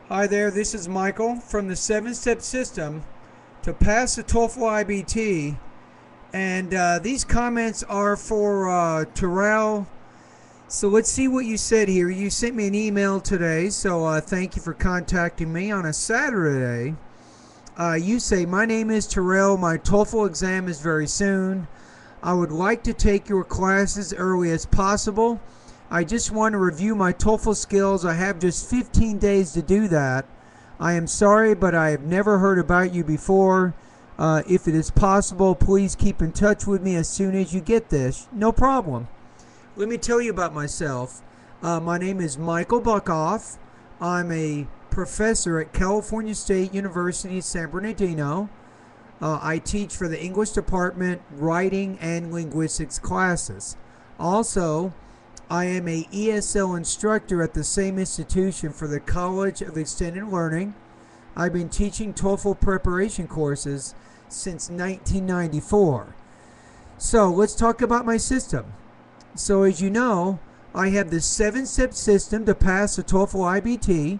Hi there, this is Michael from the 7-Step System to pass the TOEFL IBT. And these comments are for Tural. So let's see what you said here. You sent me an email today, so thank you for contacting me on a Saturday. You say, "My name is Tural. My TOEFL exam is very soon. I would like to take your classes early as possible. I just want to review my TOEFL skills. I have just 15 days to do that. I am sorry, but I have never heard about you before. If it is possible, please keep in touch with me as soon as you get this." No problem. Let me tell you about myself. My name is Michael Buckoff. I'm a professor at California State University, San Bernardino. I teach for the English department, writing, and linguistics classes. Also, I am a ESL instructor at the same institution for the College of Extended Learning. I've been teaching TOEFL preparation courses since 1994. So let's talk about my system. So as you know, I have the 7-step system to pass the TOEFL IBT.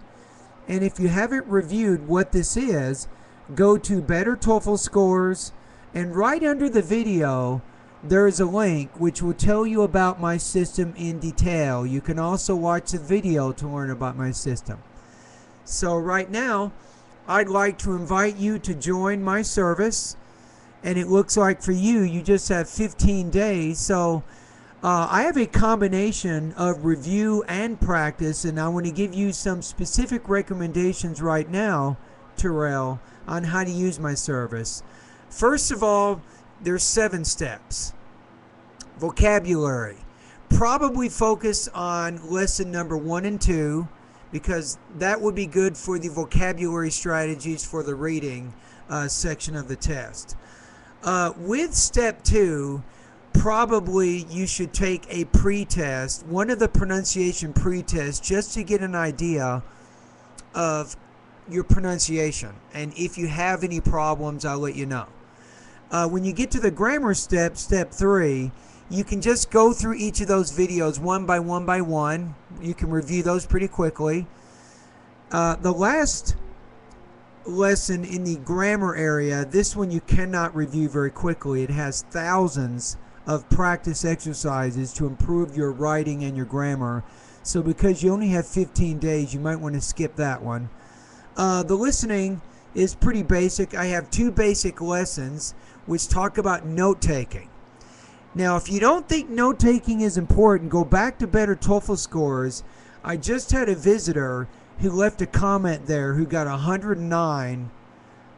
And if you haven't reviewed what this is, go to Better TOEFL Scores, and right under the video there is a link which will tell you about my system in detail. You can also watch the video to learn about my system. So right now, I'd like to invite you to join my service. And it looks like for you, you just have 15 days. So I have a combination of review and practice, and I want to give you some specific recommendations right now, Tural, on how to use my service. First of all, there's 7 steps. Vocabulary. Probably focus on lesson number 1 and 2 because that would be good for the vocabulary strategies for the reading section of the test. With step 2, probably you should take a pre-test, one of the pronunciation pre-tests, just to get an idea of your pronunciation. And if you have any problems, I'll let you know. When you get to the grammar step, step 3, you can just go through each of those videos one by one. You can review those pretty quickly. The last lesson in the grammar area, this one you cannot review very quickly. It has thousands of practice exercises to improve your writing and your grammar. So because you only have 15 days, you might want to skip that one. The listening is pretty basic. I have 2 basic lessons which talk about note-taking. Now, if you don't think note-taking is important, go back to Better TOEFL Scores. I just had a visitor who left a comment there who got 109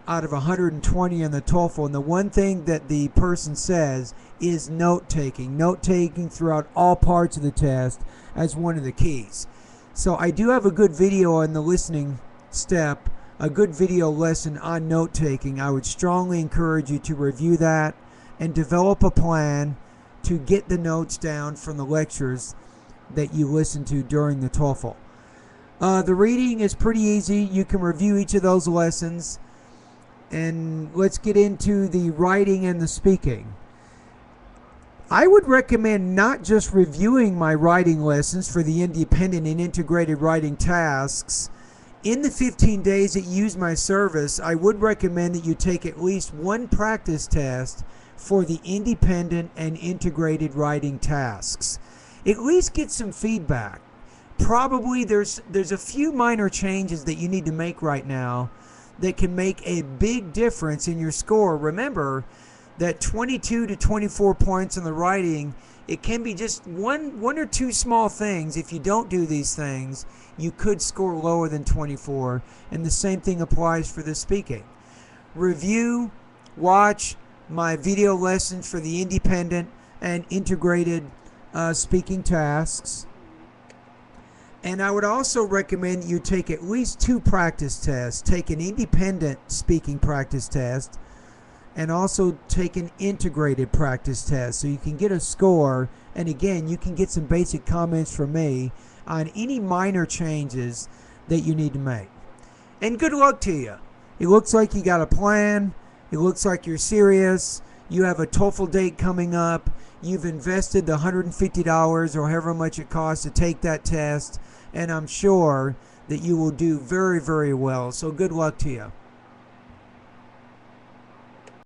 out of 120 in the TOEFL, and the one thing that the person says is note-taking. Note-taking throughout all parts of the test as one of the keys. So I do have a good video on the listening step, a good video lesson on note-taking. I would strongly encourage you to review that and develop a plan to get the notes down from the lectures that you listen to during the TOEFL. The reading is pretty easy. You can review each of those lessons. And let's get into the writing and the speaking. I would recommend not just reviewing my writing lessons for the independent and integrated writing tasks. In the 15 days that you use my service, I would recommend that you take at least one practice test for the independent and integrated writing tasks. At least get some feedback. Probably there's a few minor changes that you need to make right now that can make a big difference in your score. Remember that 22 to 24 points in the writing, it can be just one or 2 small things. If you don't do these things, you could score lower than 24, and the same thing applies for the speaking. Review, watch my video lessons for the independent and integrated speaking tasks. And I would also recommend you take at least 2 practice tests. Take an independent speaking practice test and also take an integrated practice test so you can get a score. And again, you can get some basic comments from me on any minor changes that you need to make. And good luck to you. It looks like you got a plan. It looks like you're serious. You have a TOEFL date coming up. You've invested the $150 or however much it costs to take that test. And I'm sure that you will do very, very well. So good luck to you.